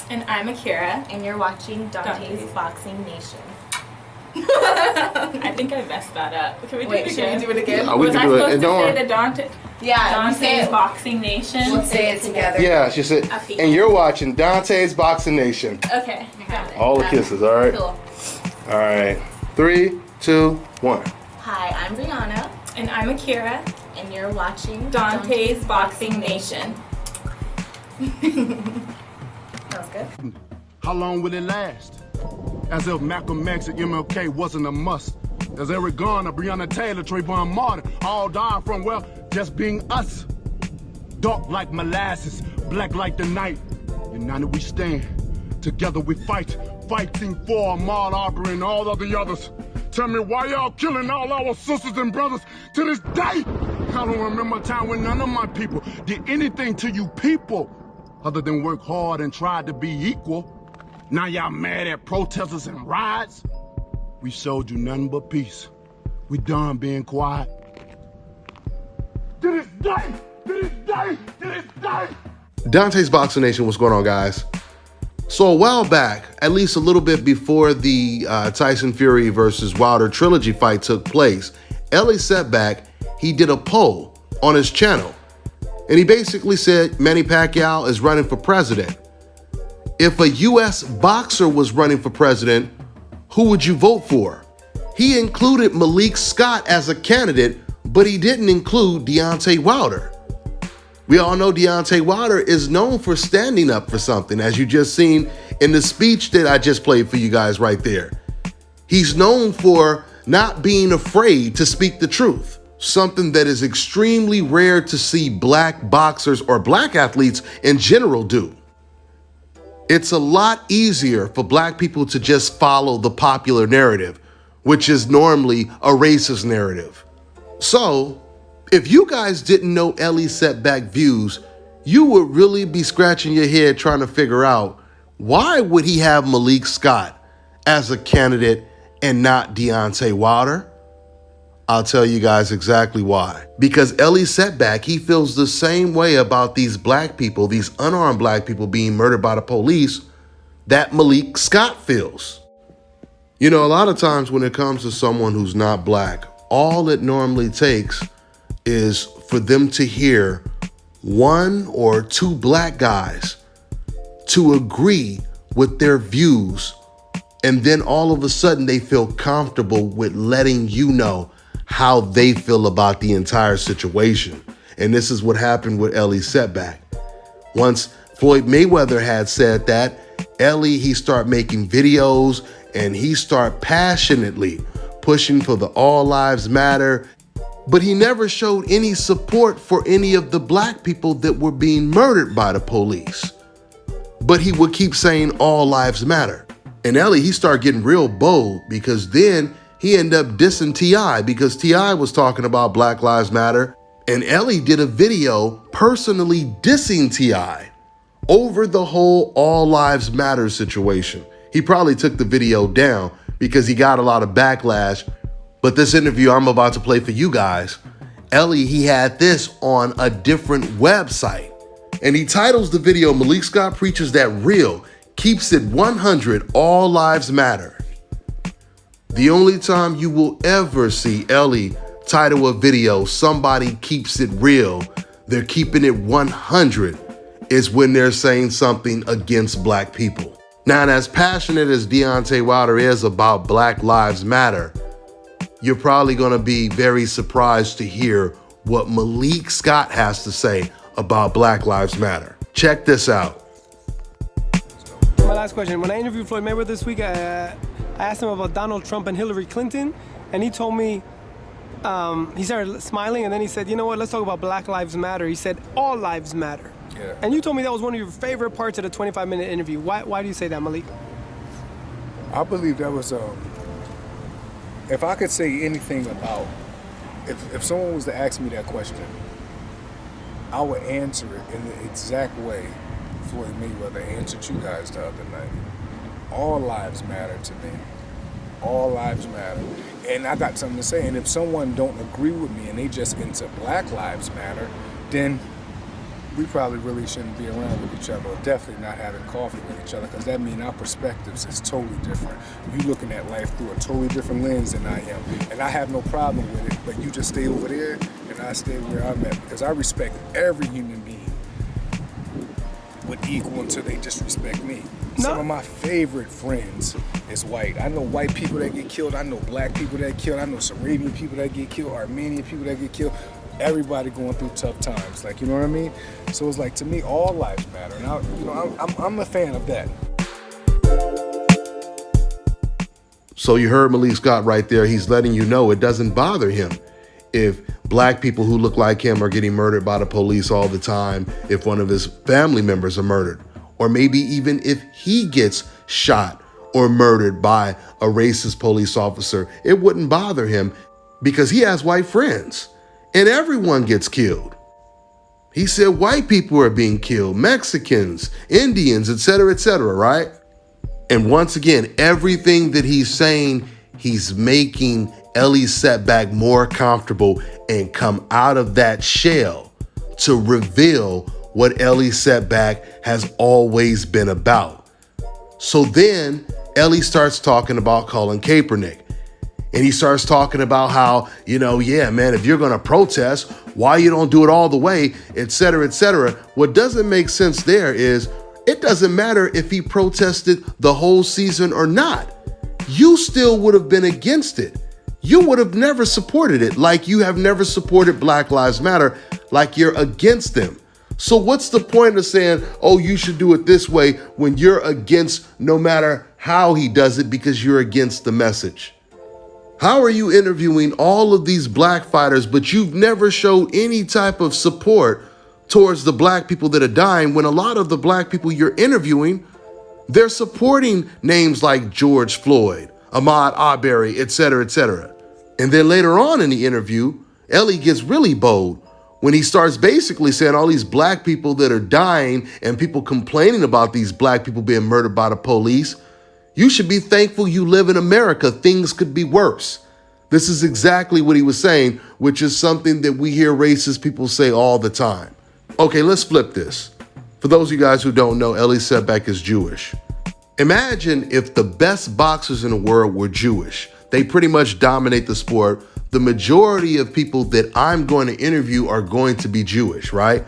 And I'm Akira. And you're watching Deontay's Boxing Nation. I think I messed that up. Can we do it again? Should we do it again? No, we Was I can do it. supposed to say the Deontay? Yeah, Deontay's Boxing Nation? We'll say it together. Yeah, she said, and you're watching Dante's Boxing Nation. Okay, got it. All the kisses, all right? Cool. All right. 3, 2, 1. Hi, I'm Brianna. And I'm Akira. And you're watching Deontay's Boxing Nation. That was good. How long will it last? As if Malcolm X and MLK wasn't a must. As Eric Garner, Breonna Taylor, Trayvon Martin all died from, well, just being us. Dark like molasses, black like the night. United we stand, together we fight. Fighting for Ahmaud Arbery and all of the others. Tell me why y'all killing all our sisters and brothers to this day? I don't remember a time when none of my people did anything to you people other than work hard and tried to be equal. Now y'all mad at protesters and riots? We showed you nothing but peace. We done being quiet. To this day, to this day, to this day. Dante's Boxing Nation, what's going on, guys? So a while back, at least a little bit before the Tyson Fury versus Wilder trilogy fight took place, Elie Seckbach, he did a poll on his channel. And he basically said Manny Pacquiao is running for president. If a U.S. boxer was running for president, who would you vote for? He included Malik Scott as a candidate, but he didn't include Deontay Wilder. We all know Deontay Wilder is known for standing up for something, as you just seen in the speech that I just played for you guys right there. He's known for not being afraid to speak the truth, something that is extremely rare to see black boxers or black athletes in general do. It's a lot easier for black people to just follow the popular narrative, which is normally a racist narrative. So, if you guys didn't know Elie Seckbach views, you would really be scratching your head trying to figure out, why would he have Malik Scott as a candidate and not Deontay Wilder? I'll tell you guys exactly why. Because Elie Seckbach, he feels the same way about these black people, these unarmed black people being murdered by the police, that Malik Scott feels. You know, a lot of times when it comes to someone who's not black, all it normally takes is for them to hear one or two black guys to agree with their views, and then all of a sudden they feel comfortable with letting you know how they feel about the entire situation. And this is what happened with Elie Seckbach. Once Floyd Mayweather had said that, Elie, he started making videos and he started passionately pushing for the All Lives Matter, but he never showed any support for any of the black people that were being murdered by the police. But he would keep saying All Lives Matter. And Elie, he started getting real bold, because then he ended up dissing T.I. because T.I. was talking about Black Lives Matter, and Elie did a video personally dissing T.I. over the whole All Lives Matter situation. He probably took the video down because he got a lot of backlash. But this interview I'm about to play for you guys, Elie, he had this on a different website. And he titles the video, Malik Scott Preaches That Real, Keeps It 100, All Lives Matter. The only time you will ever see Elie title a video, Somebody Keeps It Real, they're keeping it 100, is when they're saying something against black people. Now, and as passionate as Deontay Wilder is about Black Lives Matter, you're probably going to be very surprised to hear what Malik Scott has to say about Black Lives Matter. Check this out. My last question. When I interviewed Floyd Mayweather this week, I asked him about Donald Trump and Hillary Clinton, and he told me, he started smiling, and then he said, you know what, let's talk about Black Lives Matter. He said, all lives matter. Yeah. And you told me that was one of your favorite parts of the 25-minute interview. Why do you say that, Malik? I believe that was, if I could say anything about, if someone was to ask me that question, I would answer it in the exact way Floyd Mayweather answered you guys the other night. All lives matter to me. All lives matter. And I got something to say. And if someone don't agree with me and they just into Black Lives Matter, then we probably really shouldn't be around with each other, or definitely not having coffee with each other, because that means our perspectives is totally different. You looking at life through a totally different lens than I am, and I have no problem with it, but you just stay over there, and I stay where I'm at, because I respect every human being with equal until they disrespect me. Some of my favorite friends is white. I know white people that get killed. I know black people that get killed. I know Arabian people that get killed, Armenian people that get killed. Everybody going through tough times, like, you know what I mean? So it's like, to me, all lives matter, and I'm a fan of that. So you heard Malik Scott right there. He's letting you know it doesn't bother him if black people who look like him are getting murdered by the police all the time, if one of his family members are murdered, or maybe even if he gets shot or murdered by a racist police officer. It wouldn't bother him because he has white friends and everyone gets killed. He said white people are being killed, Mexicans, Indians, etc., right? And once again, everything that he's saying, he's making Elie Seckbach more comfortable and come out of that shell to reveal what Elie Seckbach has always been about. So then Elie starts talking about Colin Kaepernick. And he starts talking about how, yeah, man, if you're going to protest, why you don't do it all the way, etc. What doesn't make sense there is it doesn't matter if he protested the whole season or not. You still would have been against it. You would have never supported it, like you have never supported Black Lives Matter, like you're against them. So what's the point of saying, oh, you should do it this way when you're against no matter how he does it because you're against the message? How are you interviewing all of these black fighters, but you've never showed any type of support towards the black people that are dying when a lot of the black people you're interviewing, they're supporting names like George Floyd, Ahmaud Arbery, etc. And then later on in the interview, Elie gets really bold when he starts basically saying all these black people that are dying and people complaining about these black people being murdered by the police. You should be thankful you live in America. Things could be worse. This is exactly what he was saying, which is something that we hear racist people say all the time. Okay, let's flip this. For those of you guys who don't know, Elie Seckbach is Jewish. Imagine if the best boxers in the world were Jewish. They pretty much dominate the sport. The majority of people that I'm going to interview are going to be Jewish, right?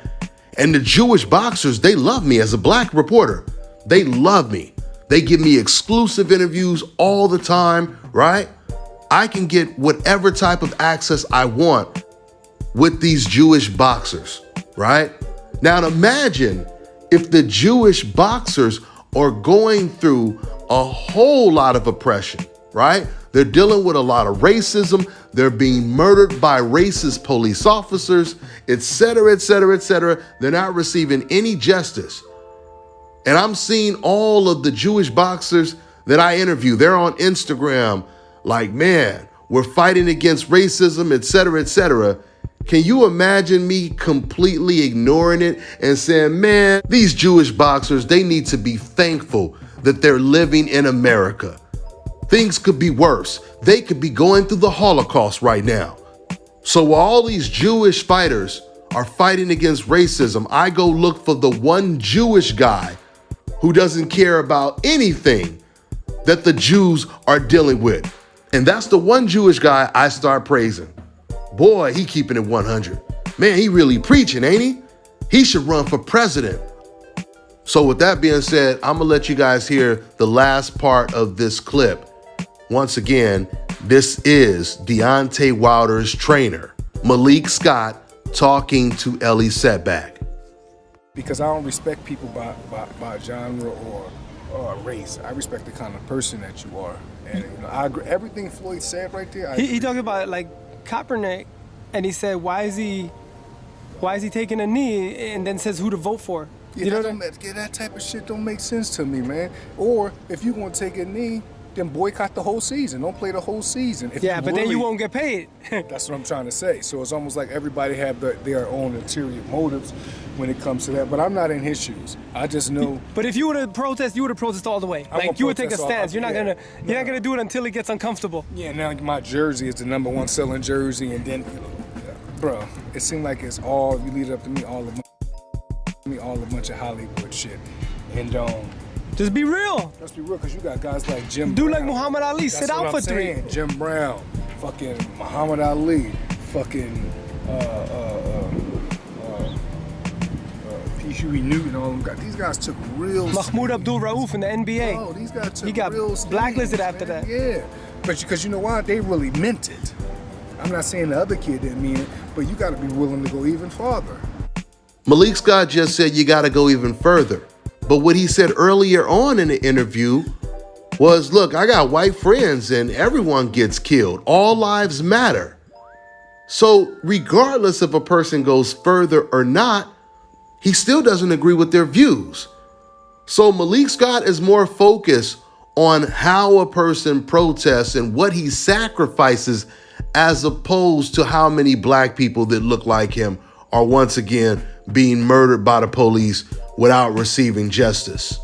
And the Jewish boxers, they love me as a black reporter. They love me. They give me exclusive interviews all the time, right? I can get whatever type of access I want with these Jewish boxers, right? Now imagine if the Jewish boxers are going through a whole lot of oppression, right? They're dealing with a lot of racism. They're being murdered by racist police officers, etc. They're not receiving any justice. And I'm seeing all of the Jewish boxers that I interview. They're on Instagram like, man, we're fighting against racism, etc. Can you imagine me completely ignoring it and saying, man, these Jewish boxers, they need to be thankful that they're living in America. Things could be worse. They could be going through the Holocaust right now. So while all these Jewish fighters are fighting against racism, I go look for the one Jewish guy who doesn't care about anything that the Jews are dealing with. And that's the one Jewish guy I start praising. Boy, he keeping it 100. Man, he really preaching, ain't he? He should run for president. So with that being said, I'm gonna let you guys hear the last part of this clip. Once again, this is Deontay Wilder's trainer, Malik Scott, talking to Elie Seckbach. Because I don't respect people by genre or race. I respect the kind of person that you are. And I agree. Everything Floyd said right there. He talked about like Kaepernick, and he said, why is he taking a knee, and then says who to vote for. Yeah, that type of shit don't make sense to me, man. Or if you're gonna take a knee, then boycott the whole season. Don't play the whole season. Yeah, but then you won't get paid. That's what I'm trying to say. So it's almost like everybody have their own ulterior motives when it comes to that. But I'm not in his shoes. I just know. But if you were to protest, you would have protested all the way. Like you would take a stance. You're not gonna do it until it gets uncomfortable. Yeah, now my jersey is the #1 selling jersey, and then, bro, it seemed like it's all, you leave it up to me, all of my. me all a bunch of Hollywood shit. And Just be real. let's be real, because you got guys like Jim Do Brown. like Muhammad Ali, That's sit what out I'm for 3. saying. Jim Brown, fucking Muhammad Ali, fucking P. Huey Newton, all them guys. These guys took real Mahmoud stands. Abdul Rauf in the NBA. Oh, these guys took He got real stands, blacklisted after man. that. Yeah, but because you know why? They really meant it. I'm not saying the other kid didn't mean it, but you got to be willing to go even farther. Malik Scott just said you got to go even further. But what he said earlier on in the interview was, look, I got white friends and everyone gets killed. All lives matter. So regardless if a person goes further or not, he still doesn't agree with their views. So Malik Scott is more focused on how a person protests and what he sacrifices, as opposed to how many black people that look like him are once again being murdered by the police without receiving justice.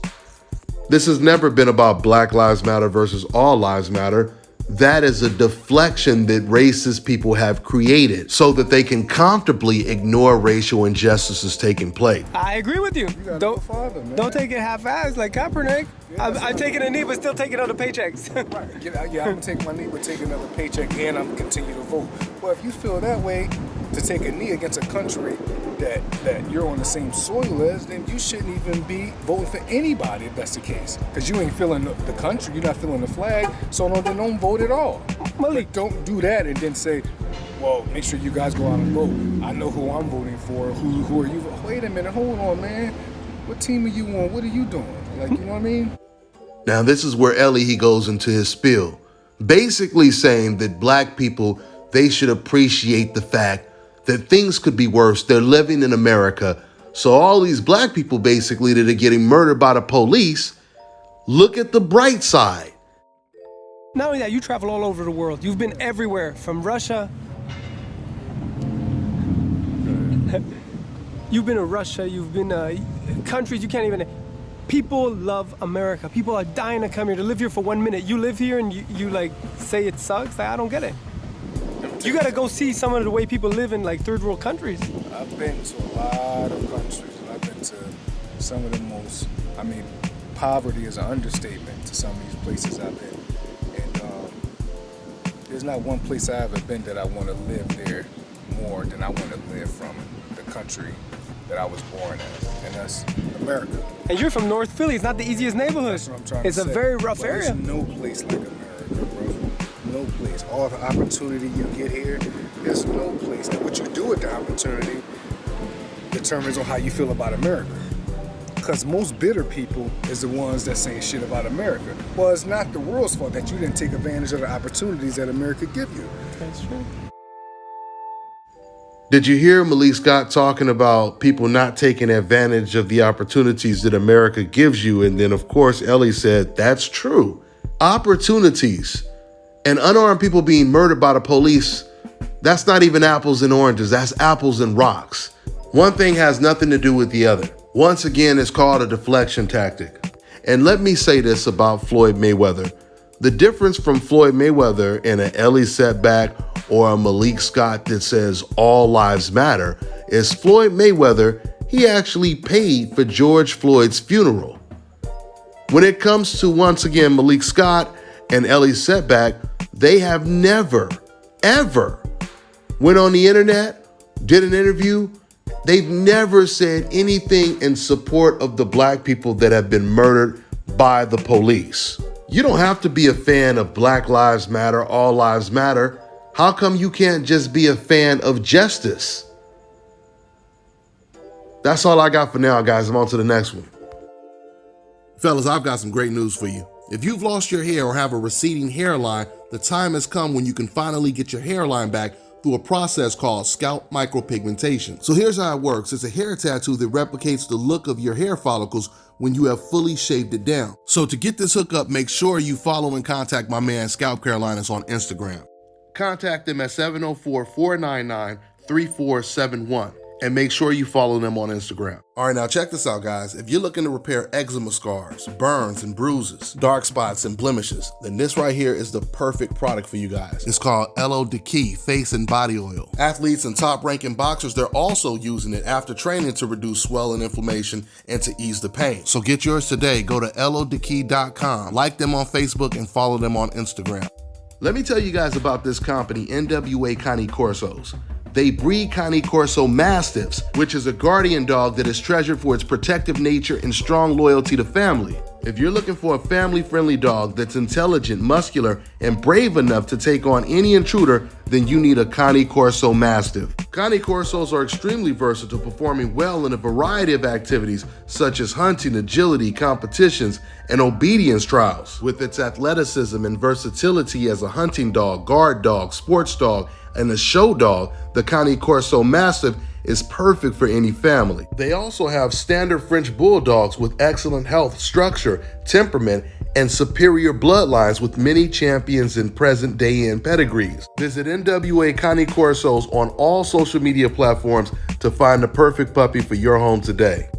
This has never been about Black Lives Matter versus All Lives Matter. That is a deflection that racist people have created so that they can comfortably ignore racial injustices taking place. I agree with you. gotta Don't go farther, man. don't take it half-assed like Kaepernick. I'm taking a knee, but still taking other paychecks. Right. Yeah, I'm gonna take my knee, but take another paycheck, and I'm continue to vote. Well, if you feel that way, to take a knee against a country that you're on the same soil as, then you shouldn't even be voting for anybody if that's the case. Because you ain't feeling the country, you're not feeling the flag, so then don't vote at all. Malik, But don't do that and then say, well, make sure you guys go out and vote. I know who I'm voting for. Who are you? Wait a minute, hold on, man. What team are you on? What are you doing? Like, you know what I mean? Now, this is where Elie, he goes into his spiel, basically saying that black people, they should appreciate the fact that things could be worse. They're living in America. So all these black people basically that are getting murdered by the police, look at the bright side. not only that, you travel all over the world. You've been everywhere, from Russia. You've been to Russia. You've been to countries you can't even. People love America. People are dying to come here, to live here for 1 minute. You live here and you like say it sucks. Like, I don't get it. You gotta go see some of the way people live in like third world countries. I've been to a lot of countries, and I've been to some of the most, poverty is an understatement to some of these places I've been. And there's not one place I've ever been that I want to live there more than I want to live from the country that I was born in, and that's America. And you're from North Philly. It's not the easiest neighborhood. That's what I'm trying It's to a say. very rough But area. There's no place like America, bro. No place. All the opportunity you get here, there's no place. And what you do with the opportunity determines on how you feel about America. Because most bitter people is the ones that say shit about America. Well, it's not the world's fault that you didn't take advantage of the opportunities that America give you. That's true. Did you hear Malik Scott talking about people not taking advantage of the opportunities that America gives you? And then, of course, Elie said, that's true. Opportunities and unarmed people being murdered by the police, that's not even apples and oranges. That's apples and rocks. One thing has nothing to do with the other. Once again, it's called a deflection tactic. And let me say this about Floyd Mayweather. The difference from Floyd Mayweather and an Elie Seckbach or a Malik Scott that says all lives matter is Floyd Mayweather, he actually paid for George Floyd's funeral. When it comes to, once again, Malik Scott and Elie Seckbach, they have never, ever went on the internet, did an interview. They've never said anything in support of the black people that have been murdered by the police. You don't have to be a fan of Black Lives Matter, All Lives Matter. How come you can't just be a fan of justice? That's all I got for now, guys. I'm on to the next one. Fellas, I've got some great news for you. If you've lost your hair or have a receding hairline, the time has come when you can finally get your hairline back through a process called scalp micropigmentation. So here's how it works. It's a hair tattoo that replicates the look of your hair follicles when you have fully shaved it down. So to get this hookup, make sure you follow and contact my man Scalp Carolinas on Instagram. Contact them at 704-499-3471. And make sure you follow them on Instagram. All right, now check this out, guys. If you're looking to repair eczema scars, burns and bruises, dark spots and blemishes, then this right here is the perfect product for you guys. It's called Elie Face and Body Oil. Athletes and top-ranking boxers, they're also using it after training to reduce swelling, inflammation, and to ease the pain. So get yours today. Go to elodekey.com, like them on Facebook, and follow them on Instagram. Let me tell you guys about this company, NWA Cane Corsos. They breed Cane Corso Mastiffs, which is a guardian dog that is treasured for its protective nature and strong loyalty to family. If you're looking for a family-friendly dog that's intelligent, muscular, and brave enough to take on any intruder, then you need a Cane Corso Mastiff. Cane Corsos are extremely versatile, performing well in a variety of activities such as hunting, agility, competitions, and obedience trials. With its athleticism and versatility as a hunting dog, guard dog, sports dog, and a show dog, the Cane Corso Mastiff is perfect for any family. They also have standard French bulldogs with excellent health, structure, temperament, and superior bloodlines with many champions in present day and pedigrees. Visit NWA Cane Corsos on all social media platforms to find the perfect puppy for your home today.